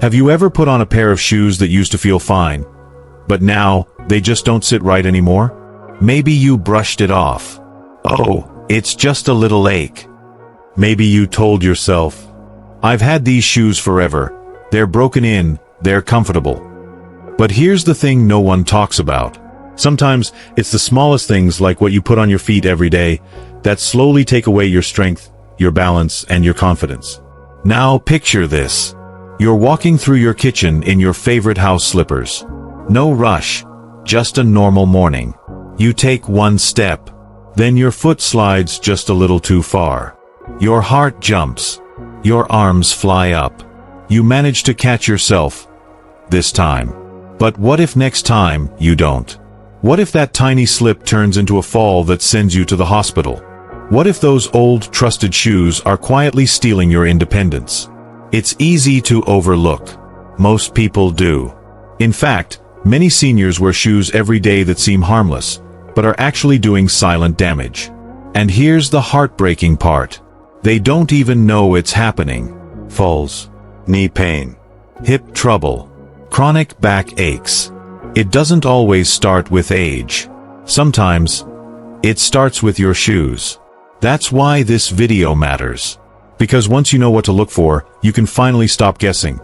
Have you ever put on a pair of shoes that used to feel fine, but now they just don't sit right anymore? Maybe you brushed it off. Oh, it's just a little ache. Maybe you told yourself, I've had these shoes forever. They're broken in, they're comfortable. But here's the thing no one talks about. Sometimes it's the smallest things, like what you put on your feet every day, that slowly take away your strength, your balance, and your confidence. Now picture this. You're walking through your kitchen in your favorite house slippers. No rush, just a normal morning. You take one step. Then your foot slides just a little too far. Your heart jumps. Your arms fly up. You manage to catch yourself. This time. But what if next time you don't? What if that tiny slip turns into a fall that sends you to the hospital? What if those old, trusted shoes are quietly stealing your independence? It's easy to overlook. Most people do. In fact, many seniors wear shoes every day that seem harmless, but are actually doing silent damage. And here's the heartbreaking part. They don't even know it's happening. Falls, knee pain, hip trouble, chronic back aches. It doesn't always start with age. Sometimes, it starts with your shoes. That's why this video matters. Because once you know what to look for, you can finally stop guessing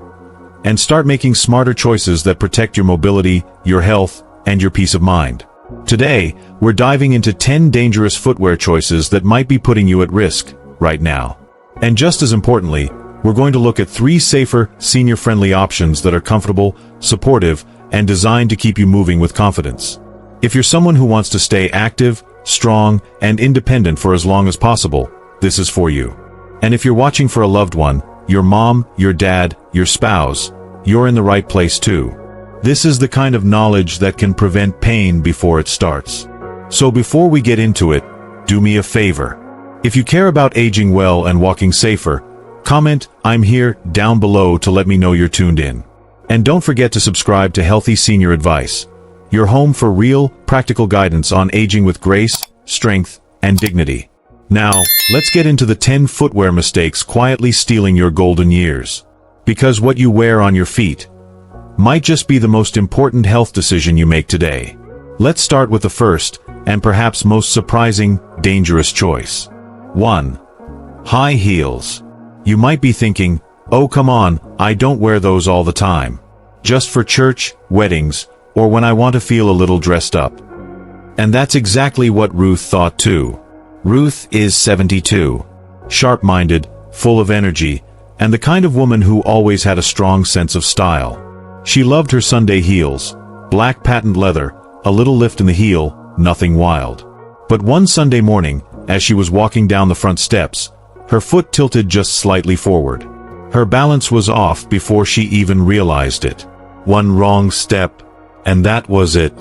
and start making smarter choices that protect your mobility, your health, and your peace of mind. Today, we're diving into 10 dangerous footwear choices that might be putting you at risk right now. And just as importantly, we're going to look at 3 safer, senior-friendly options that are comfortable, supportive, and designed to keep you moving with confidence. If you're someone who wants to stay active, strong, and independent for as long as possible, this is for you. And if you're watching for a loved one, your mom, your dad, your spouse, you're in the right place too. This is the kind of knowledge that can prevent pain before it starts. So before we get into it, do me a favor. If you care about aging well and walking safer, comment "I'm here" down below to let me know you're tuned in. And don't forget to subscribe to Healthy Senior Advice, your home for real, practical guidance on aging with grace, strength, and dignity. Now, let's get into the 10 footwear mistakes quietly stealing your golden years. Because what you wear on your feet might just be the most important health decision you make today. Let's start with the first, and perhaps most surprising, dangerous choice. 1. High heels. You might be thinking, oh come on, I don't wear those all the time. Just for church, weddings, or when I want to feel a little dressed up. And that's exactly what Ruth thought too. Ruth is 72, sharp-minded, full of energy, and the kind of woman who always had a strong sense of style. She loved her Sunday heels, black patent leather, a little lift in the heel, nothing wild. But one Sunday morning, as she was walking down the front steps, her foot tilted just slightly forward. Her balance was off before she even realized it. One wrong step, and that was it.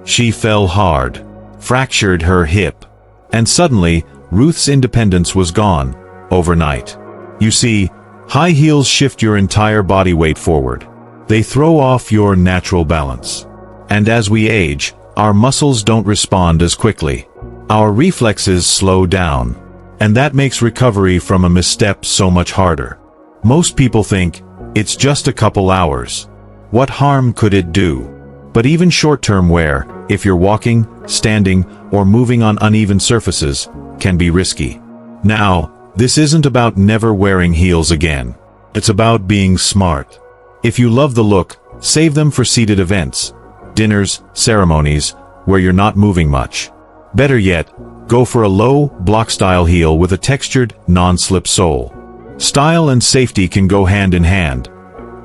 She fell hard, fractured her hip. And suddenly, Ruth's independence was gone, overnight. You see, high heels shift your entire body weight forward. They throw off your natural balance. And as we age, our muscles don't respond as quickly. Our reflexes slow down. And that makes recovery from a misstep so much harder. Most people think, it's just a couple hours. What harm could it do? But even short-term wear, if you're walking, standing, or moving on uneven surfaces, can be risky. Now, this isn't about never wearing heels again. It's about being smart. If you love the look, save them for seated events, dinners, ceremonies, where you're not moving much. Better yet, go for a low, block-style heel with a textured, non-slip sole. Style and safety can go hand in hand.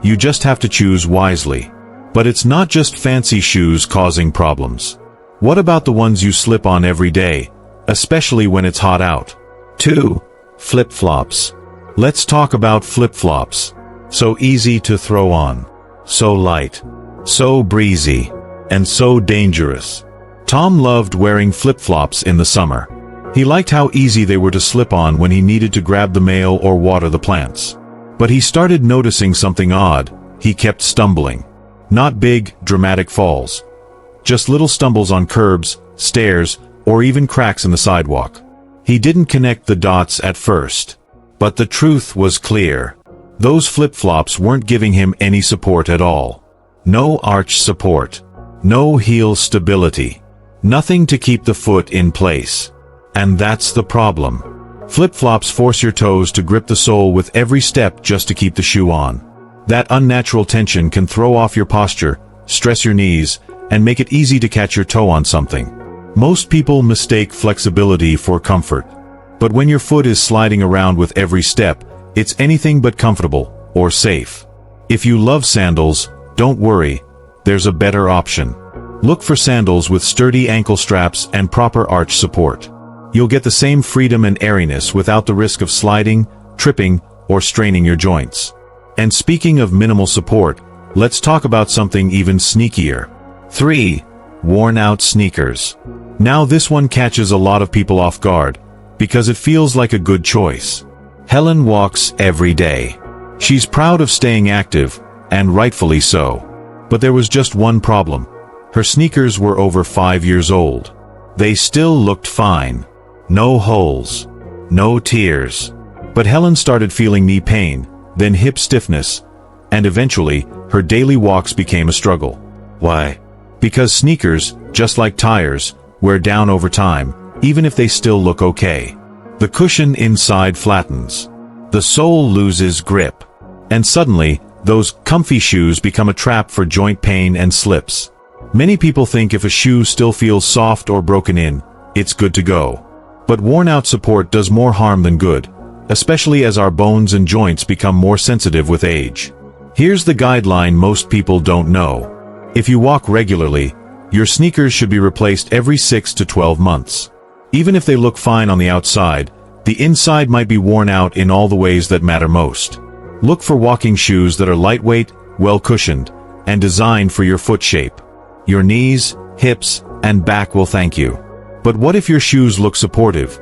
You just have to choose wisely. But it's not just fancy shoes causing problems. What about the ones you slip on every day, especially when it's hot out? 2. Flip-flops. Let's talk about flip-flops. So easy to throw on. So light. So breezy. And so dangerous. Tom loved wearing flip-flops in the summer. He liked how easy they were to slip on when he needed to grab the mail or water the plants. But he started noticing something odd. He kept stumbling. Not big, dramatic falls. Just little stumbles on curbs, stairs, or even cracks in the sidewalk. He didn't connect the dots at first. But the truth was clear. Those flip-flops weren't giving him any support at all. No arch support. No heel stability. Nothing to keep the foot in place. And that's the problem. Flip-flops force your toes to grip the sole with every step just to keep the shoe on. That unnatural tension can throw off your posture, stress your knees, and make it easy to catch your toe on something. Most people mistake flexibility for comfort. But when your foot is sliding around with every step, it's anything but comfortable or safe. If you love sandals, don't worry, there's a better option. Look for sandals with sturdy ankle straps and proper arch support. You'll get the same freedom and airiness without the risk of sliding, tripping, or straining your joints. And speaking of minimal support, let's talk about something even sneakier. 3. Worn-out sneakers. Now this one catches a lot of people off guard, because it feels like a good choice. Helen walks every day. She's proud of staying active, and rightfully so. But there was just one problem. Her sneakers were over 5 years old. They still looked fine. No holes. No tears. But Helen started feeling knee pain, then hip stiffness, and eventually, her daily walks became a struggle. Why? Because sneakers, just like tires, wear down over time, even if they still look okay. The cushion inside flattens. The sole loses grip. And suddenly, those comfy shoes become a trap for joint pain and slips. Many people think if a shoe still feels soft or broken in, it's good to go. But worn-out support does more harm than good, especially as our bones and joints become more sensitive with age. Here's the guideline most people don't know. If you walk regularly, your sneakers should be replaced every 6 to 12 months. Even if they look fine on the outside, the inside might be worn out in all the ways that matter most. Look for walking shoes that are lightweight, well-cushioned, and designed for your foot shape. Your knees, hips, and back will thank you. But what if your shoes look supportive,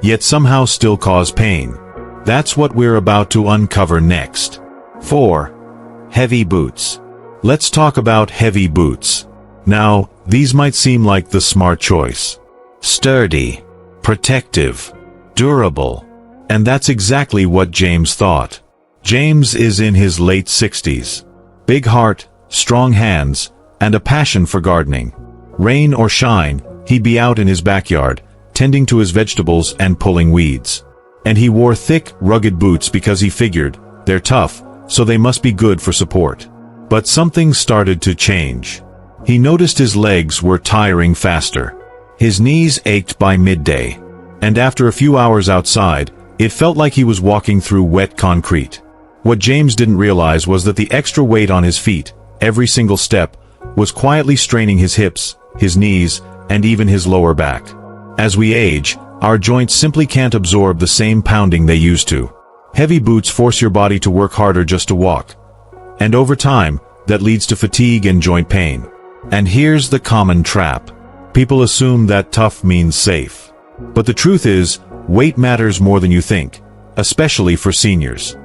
yet somehow still cause pain? That's what we're about to uncover next. 4. Heavy boots. Let's talk about heavy boots. Now, these might seem like the smart choice. Sturdy, protective, durable. And that's exactly what James thought. James is in his late 60s. Big heart, strong hands, and a passion for gardening. Rain or shine, he'd be out in his backyard, tending to his vegetables and pulling weeds. And he wore thick, rugged boots because he figured, they're tough, so they must be good for support. But something started to change. He noticed his legs were tiring faster. His knees ached by midday. And after a few hours outside, it felt like he was walking through wet concrete. What James didn't realize was that the extra weight on his feet, every single step, was quietly straining his hips, his knees, and even his lower back. As we age, our joints simply can't absorb the same pounding they used to. Heavy boots force your body to work harder just to walk. And over time, that leads to fatigue and joint pain. And here's the common trap. People assume that tough means safe. But the truth is, weight matters more than you think, especially for seniors.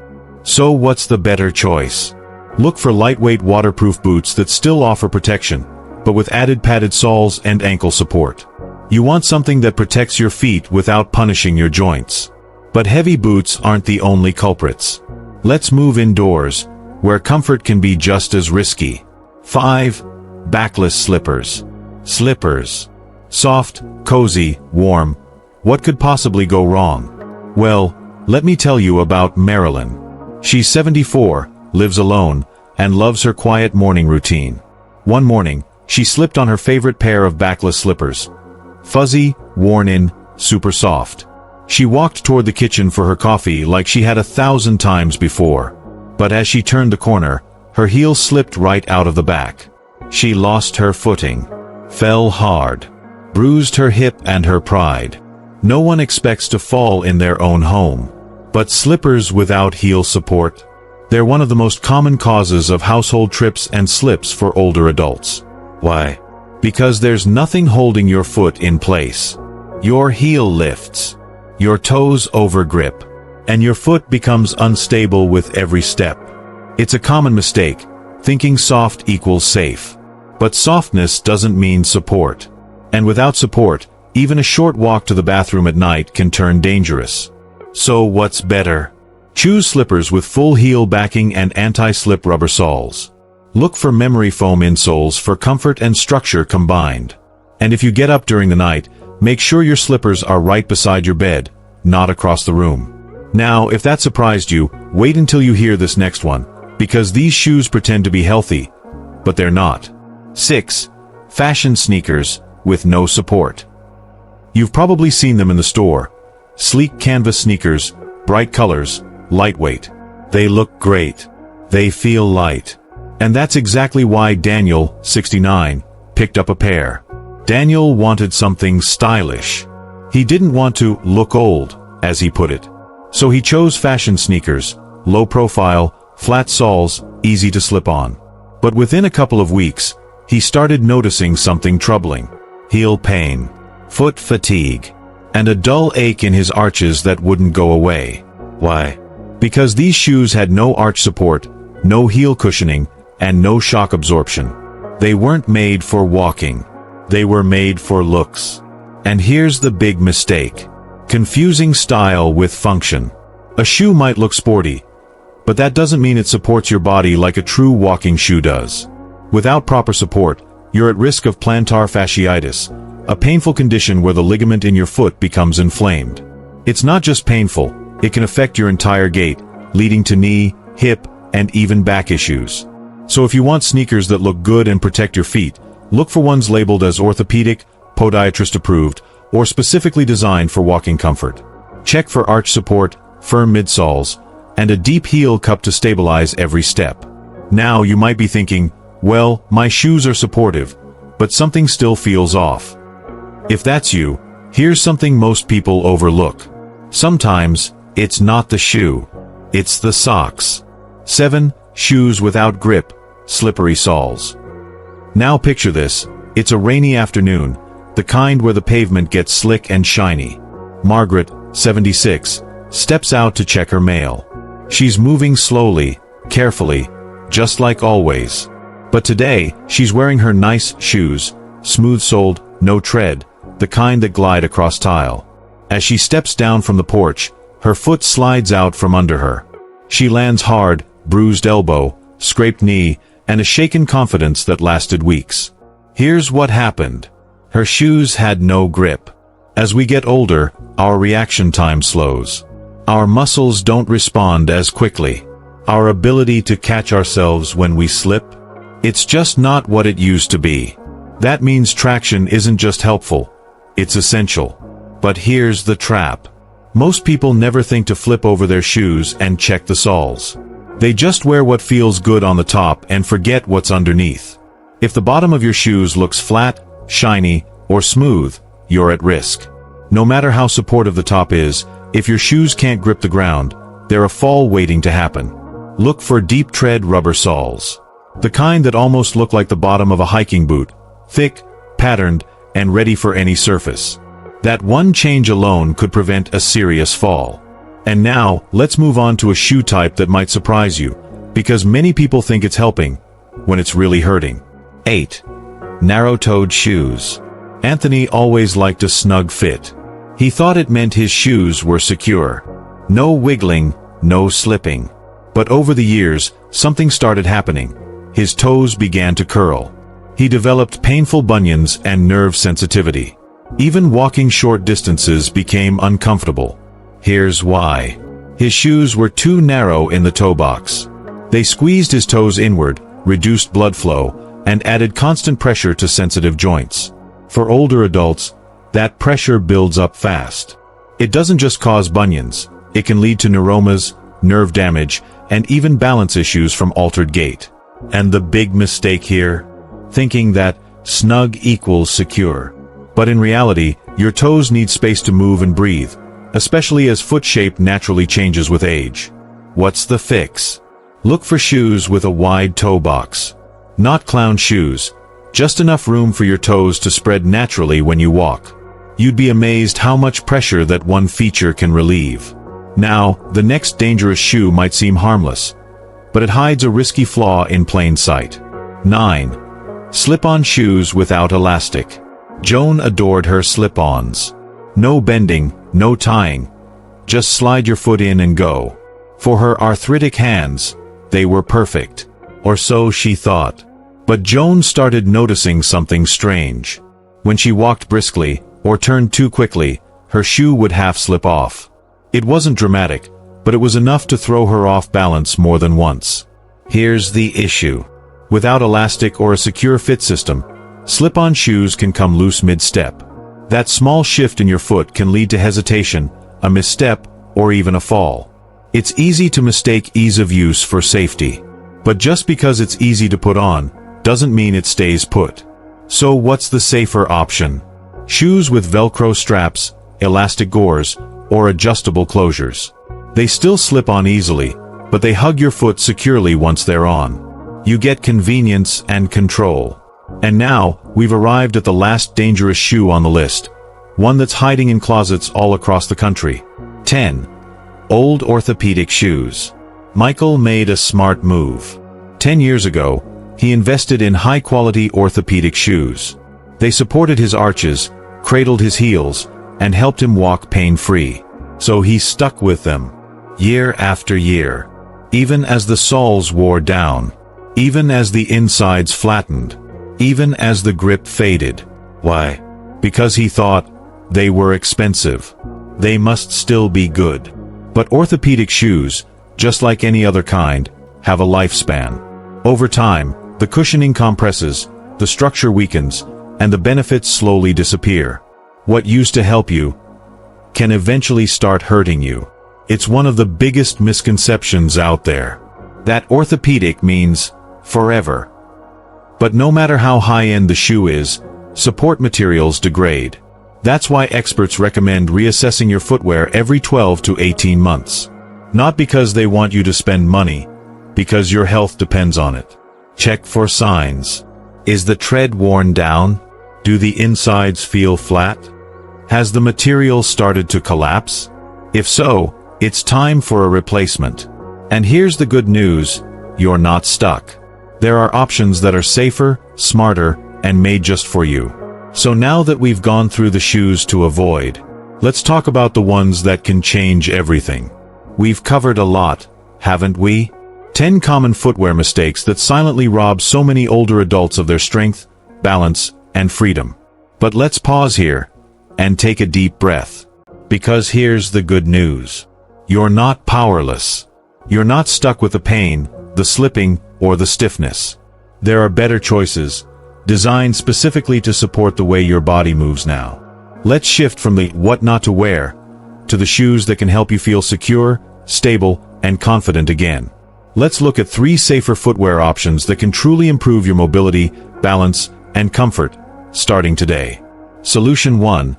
So what's the better choice? Look for lightweight waterproof boots that still offer protection, but with added padded soles and ankle support. You want something that protects your feet without punishing your joints. But heavy boots aren't the only culprits. Let's move indoors, where comfort can be just as risky. 5. Backless slippers. Slippers. Soft, cozy, warm. What could possibly go wrong? Well, let me tell you about Marilyn. She's 74, lives alone, and loves her quiet morning routine. One morning, she slipped on her favorite pair of backless slippers. Fuzzy, worn in, super soft. She walked toward the kitchen for her coffee like she had 1,000 times before. But as she turned the corner, her heel slipped right out of the back. She lost her footing, fell hard, bruised her hip and her pride. No one expects to fall in their own home. But slippers without heel support? They're one of the most common causes of household trips and slips for older adults. Why? Because there's nothing holding your foot in place. Your heel lifts. Your toes overgrip. And your foot becomes unstable with every step. It's a common mistake, thinking soft equals safe. But softness doesn't mean support. And without support, even a short walk to the bathroom at night can turn dangerous. So what's better? Choose slippers with full heel backing and anti-slip rubber soles. Look for memory foam insoles for comfort and structure combined. And if you get up during the night, make sure your slippers are right beside your bed, not across the room. Now, if that surprised you, wait until you hear this next one, because these shoes pretend to be healthy, but they're not. 6. Fashion sneakers with no support. You've probably seen them in the store. Sleek canvas sneakers, bright colors, lightweight. They look great. They feel light. And that's exactly why Daniel, 69, picked up a pair. Daniel wanted something stylish. He didn't want to look old, as he put it. So he chose fashion sneakers, low profile, flat soles, easy to slip on. But within a couple of weeks, he started noticing something troubling. Heel pain, foot fatigue, and a dull ache in his arches that wouldn't go away. Why? Because these shoes had no arch support, no heel cushioning, and no shock absorption. They weren't made for walking. They were made for looks. And here's the big mistake. Confusing style with function. A shoe might look sporty, but that doesn't mean it supports your body like a true walking shoe does. Without proper support, you're at risk of plantar fasciitis, a painful condition where the ligament in your foot becomes inflamed. It's not just painful, it can affect your entire gait, leading to knee, hip, and even back issues. So if you want sneakers that look good and protect your feet, look for ones labeled as orthopedic, podiatrist approved, or specifically designed for walking comfort. Check for arch support, firm midsoles, and a deep heel cup to stabilize every step. Now you might be thinking, well, my shoes are supportive, but something still feels off. If that's you, here's something most people overlook. Sometimes, it's not the shoe. It's the socks. 7. Shoes without grip, slippery soles. Now picture this. It's a rainy afternoon, the kind where the pavement gets slick and shiny. Margaret, 76, steps out to check her mail. She's moving slowly, carefully, just like always. But today, she's wearing her nice shoes, smooth-soled, no tread, the kind that glide across tile. As she steps down from the porch, her foot slides out from under her. She lands hard, bruised elbow, scraped knee, and a shaken confidence that lasted weeks. Here's what happened. Her shoes had no grip. As we get older, our reaction time slows. Our muscles don't respond as quickly. Our ability to catch ourselves when we slip, it's just not what it used to be. That means traction isn't just helpful, it's essential. But here's the trap. Most people never think to flip over their shoes and check the soles. They just wear what feels good on the top and forget what's underneath. If the bottom of your shoes looks flat, shiny, or smooth, you're at risk. No matter how supportive the top is, if your shoes can't grip the ground, they're a fall waiting to happen. Look for deep tread rubber soles. The kind that almost look like the bottom of a hiking boot, thick, patterned, and ready for any surface. That one change alone could prevent a serious fall. And now, let's move on to a shoe type that might surprise you, because many people think it's helping, when it's really hurting. 8. Narrow-toed shoes. Anthony always liked a snug fit. He thought it meant his shoes were secure. No wiggling, no slipping. But over the years, something started happening. His toes began to curl. He developed painful bunions and nerve sensitivity. Even walking short distances became uncomfortable. Here's why. His shoes were too narrow in the toe box. They squeezed his toes inward, reduced blood flow, and added constant pressure to sensitive joints. For older adults, that pressure builds up fast. It doesn't just cause bunions, it can lead to neuromas, nerve damage, and even balance issues from altered gait. And the big mistake here? Thinking that snug equals secure. But in reality, your toes need space to move and breathe, especially as foot shape naturally changes with age. What's the fix? Look for shoes with a wide toe box. Not clown shoes, just enough room for your toes to spread naturally when you walk. You'd be amazed how much pressure that one feature can relieve. Now, the next dangerous shoe might seem harmless, but it hides a risky flaw in plain sight. 9. Slip-on shoes without elastic. Joan adored her slip-ons. No bending, no tying. Just slide your foot in and go. For her arthritic hands, they were perfect. Or so she thought. But Joan started noticing something strange. When she walked briskly, or turned too quickly, her shoe would half slip off. It wasn't dramatic, but it was enough to throw her off balance more than once. Here's the issue. Without elastic or a secure fit system, slip-on shoes can come loose mid-step. That small shift in your foot can lead to hesitation, a misstep, or even a fall. It's easy to mistake ease of use for safety. But just because it's easy to put on, doesn't mean it stays put. So what's the safer option? Shoes with Velcro straps, elastic gores, or adjustable closures. They still slip on easily, but they hug your foot securely once they're on. You get convenience and control. And now, we've arrived at the last dangerous shoe on the list. One that's hiding in closets all across the country. 10. Old orthopedic shoes. Michael made a smart move. 10 years ago, he invested in high-quality orthopedic shoes. They supported his arches, cradled his heels, and helped him walk pain-free. So he stuck with them, year after year. Even as the soles wore down. Even as the insides flattened. Even as the grip faded. Why? Because he thought, they were expensive. They must still be good. But orthopedic shoes, just like any other kind, have a lifespan. Over time, the cushioning compresses, the structure weakens, and the benefits slowly disappear. What used to help you can eventually start hurting you. It's one of the biggest misconceptions out there. That orthopedic means forever. But no matter how high-end the shoe is, support materials degrade. That's why experts recommend reassessing your footwear every 12 to 18 months. Not because they want you to spend money, because your health depends on it. Check for signs. Is the tread worn down? Do the insides feel flat? Has the material started to collapse? If so, it's time for a replacement. And here's the good news, you're not stuck. There are options that are safer, smarter, and made just for you. So now that we've gone through the shoes to avoid, let's talk about the ones that can change everything. We've covered a lot, haven't we? 10 common footwear mistakes that silently rob so many older adults of their strength, balance, and freedom. But let's pause here and take a deep breath. Because here's the good news. You're not powerless. You're not stuck with the pain, the slipping, or the stiffness. There are better choices, designed specifically to support the way your body moves now. Let's shift from the what not to wear to the shoes that can help you feel secure, stable, and confident again. Let's look at 3 safer footwear options that can truly improve your mobility, balance, and comfort, starting today. Solution 1.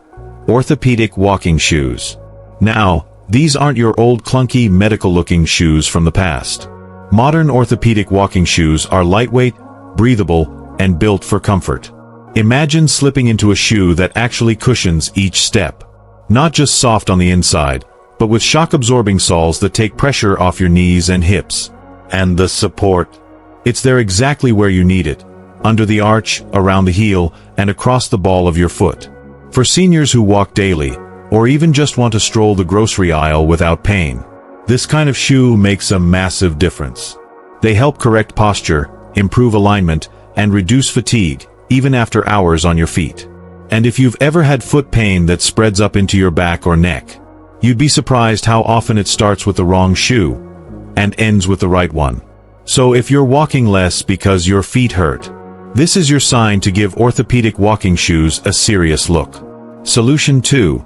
Orthopedic walking shoes. Now, these aren't your old clunky medical-looking shoes from the past. Modern orthopedic walking shoes are lightweight, breathable, and built for comfort. Imagine slipping into a shoe that actually cushions each step. Not just soft on the inside, but with shock-absorbing soles that take pressure off your knees and hips. And the support. It's there exactly where you need it, under the arch, around the heel, and across the ball of your foot. For seniors who walk daily, or even just want to stroll the grocery aisle without pain, this kind of shoe makes a massive difference. They help correct posture, improve alignment, and reduce fatigue, even after hours on your feet. And if you've ever had foot pain that spreads up into your back or neck, you'd be surprised how often it starts with the wrong shoe and ends with the right one. So if you're walking less because your feet hurt, this is your sign to give orthopedic walking shoes a serious look. Solution 2.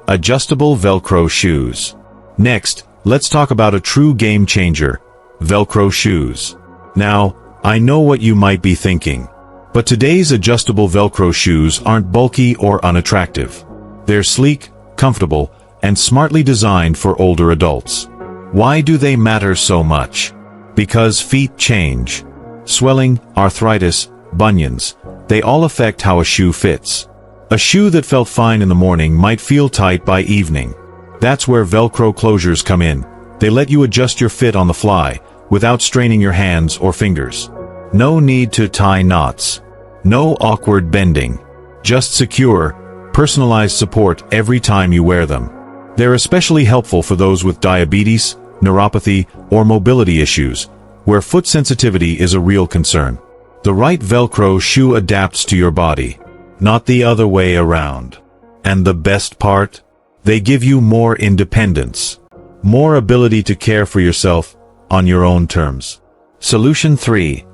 Adjustable Velcro shoes. Next, let's talk about a true game changer, Velcro shoes. Now, I know what you might be thinking, but today's adjustable Velcro shoes aren't bulky or unattractive. They're sleek, comfortable, and smartly designed for older adults. Why do they matter so much? Because feet change. Swelling, arthritis, bunions, they all affect how a shoe fits. A shoe that felt fine in the morning might feel tight by evening. That's where Velcro closures come in. They let you adjust your fit on the fly, without straining your hands or fingers. No need to tie knots. No awkward bending. Just secure, personalized support every time you wear them. They're especially helpful for those with diabetes, neuropathy, or mobility issues, where foot sensitivity is a real concern. The right Velcro shoe adapts to your body, not the other way around. And the best part? They give you more independence, more ability to care for yourself on your own terms. Solution 3.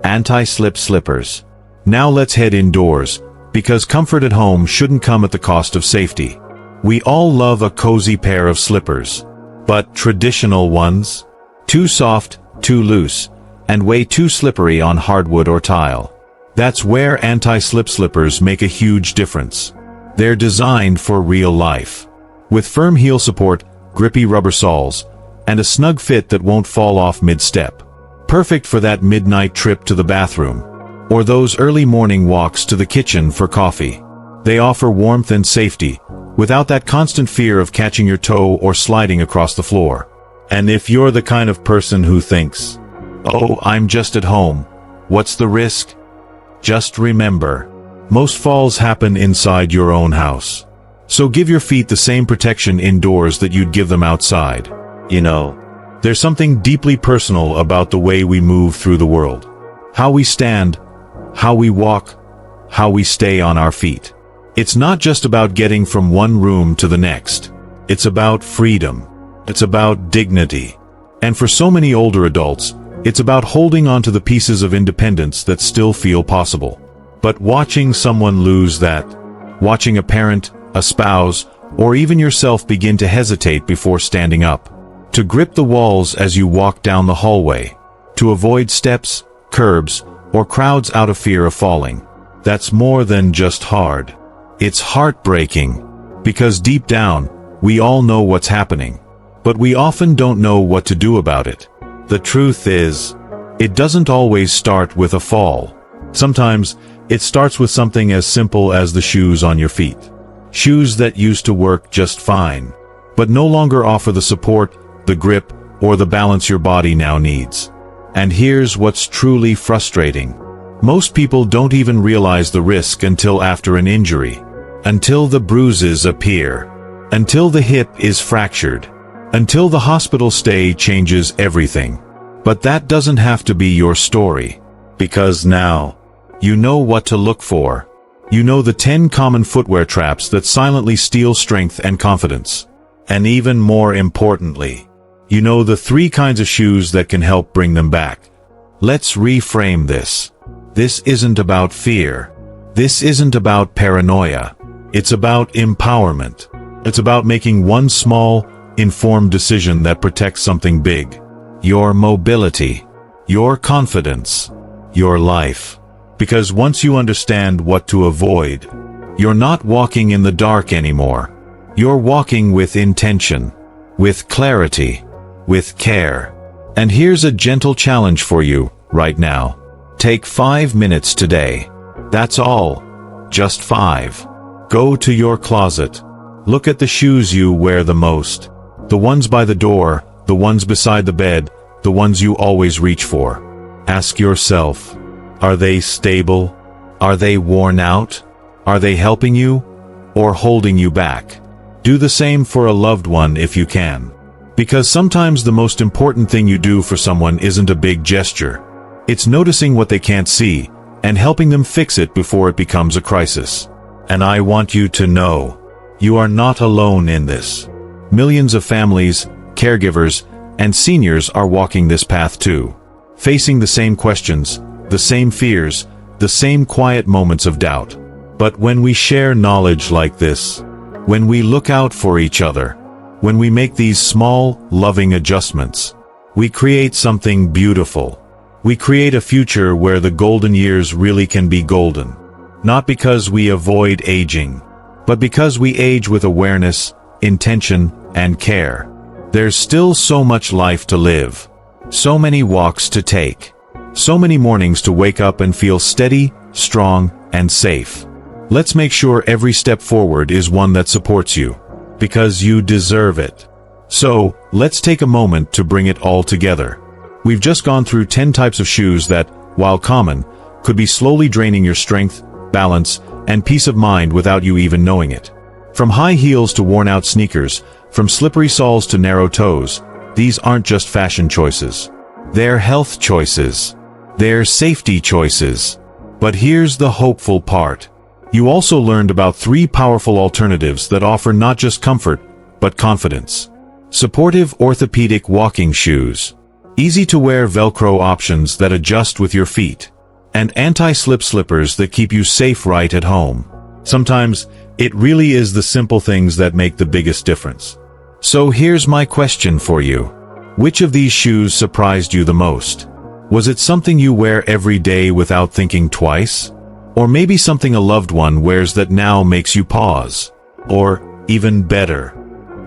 Anti-slip slippers. Now let's head indoors, because comfort at home shouldn't come at the cost of safety. We all love a cozy pair of slippers. But traditional ones? Too soft, too loose, and way too slippery on hardwood or tile. That's where anti-slip slippers make a huge difference. They're designed for real life. With firm heel support, grippy rubber soles, and a snug fit that won't fall off mid-step. Perfect for that midnight trip to the bathroom, or those early morning walks to the kitchen for coffee. They offer warmth and safety, without that constant fear of catching your toe or sliding across the floor. And if you're the kind of person who thinks, "Oh, I'm just at home, what's the risk?" Just remember, most falls happen inside your own house. So give your feet the same protection indoors that you'd give them outside. You know, there's something deeply personal about the way we move through the world. How we stand, how we walk, how we stay on our feet. It's not just about getting from one room to the next. It's about freedom. It's about dignity. And for so many older adults, it's about holding on to the pieces of independence that still feel possible. But watching someone lose that, watching a parent, a spouse, or even yourself begin to hesitate before standing up, to grip the walls as you walk down the hallway, to avoid steps, curbs, or crowds out of fear of falling. That's more than just hard. It's heartbreaking, because deep down, we all know what's happening, but we often don't know what to do about it. The truth is, it doesn't always start with a fall. Sometimes, it starts with something as simple as the shoes on your feet. Shoes that used to work just fine, but no longer offer the support, the grip, or the balance your body now needs. And here's what's truly frustrating. Most people don't even realize the risk until after an injury, until the bruises appear, until the hip is fractured, until the hospital stay changes everything. But that doesn't have to be your story, because now, you know what to look for. You know the 10 common footwear traps that silently steal strength and confidence. And even more importantly, you know the 3 kinds of shoes that can help bring them back. Let's reframe this. This isn't about fear. This isn't about paranoia. It's about empowerment. It's about making one small, informed decision that protects something big. Your mobility. Your confidence. Your life. Because once you understand what to avoid, you're not walking in the dark anymore. You're walking with intention, with clarity, with care. And here's a gentle challenge for you, right now. Take 5 minutes today. That's all. Just 5. Go to your closet. Look at the shoes you wear the most. The ones by the door, the ones beside the bed, the ones you always reach for. Ask yourself, are they stable? Are they worn out? Are they helping you? Or holding you back? Do the same for a loved one if you can. Because sometimes the most important thing you do for someone isn't a big gesture. It's noticing what they can't see, and helping them fix it before it becomes a crisis. And I want you to know, you are not alone in this. Millions of families, caregivers, and seniors are walking this path too. Facing the same questions, the same fears, the same quiet moments of doubt. But when we share knowledge like this, when we look out for each other, when we make these small, loving adjustments, we create something beautiful. We create a future where the golden years really can be golden. Not because we avoid aging, but because we age with awareness, intention, and care. There's still so much life to live, so many walks to take, so many mornings to wake up and feel steady, strong, and safe. Let's make sure every step forward is one that supports you, because you deserve it. So, let's take a moment to bring it all together. We've just gone through 10 types of shoes that, while common, could be slowly draining your strength, balance, and peace of mind without you even knowing it. From high heels to worn-out sneakers, from slippery soles to narrow toes, these aren't just fashion choices. They're health choices. They're safety choices. But here's the hopeful part. You also learned about 3 powerful alternatives that offer not just comfort, but confidence. Supportive orthopedic walking shoes. Easy-to-wear Velcro options that adjust with your feet. And anti-slip slippers that keep you safe right at home. Sometimes, it really is the simple things that make the biggest difference. So here's my question for you. Which of these shoes surprised you the most? Was it something you wear every day without thinking twice? Or maybe something a loved one wears that now makes you pause? Or, even better,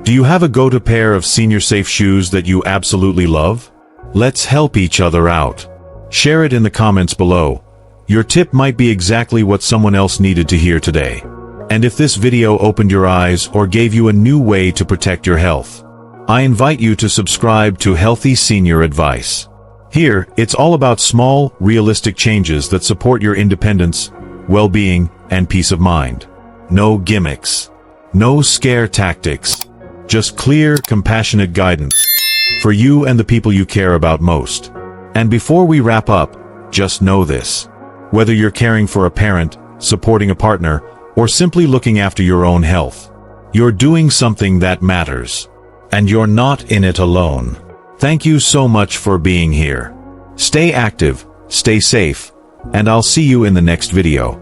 do you have a go-to pair of senior-safe shoes that you absolutely love? Let's help each other out. Share it in the comments below. Your tip might be exactly what someone else needed to hear today. And if this video opened your eyes or gave you a new way to protect your health, I invite you to subscribe to Healthy Senior Advice. Here, it's all about small, realistic changes that support your independence, well-being, and peace of mind. No gimmicks. No scare tactics. Just clear, compassionate guidance for you and the people you care about most. And before we wrap up, just know this. Whether you're caring for a parent, supporting a partner, or simply looking after your own health, you're doing something that matters. And you're not in it alone. Thank you so much for being here. Stay active, stay safe, and I'll see you in the next video.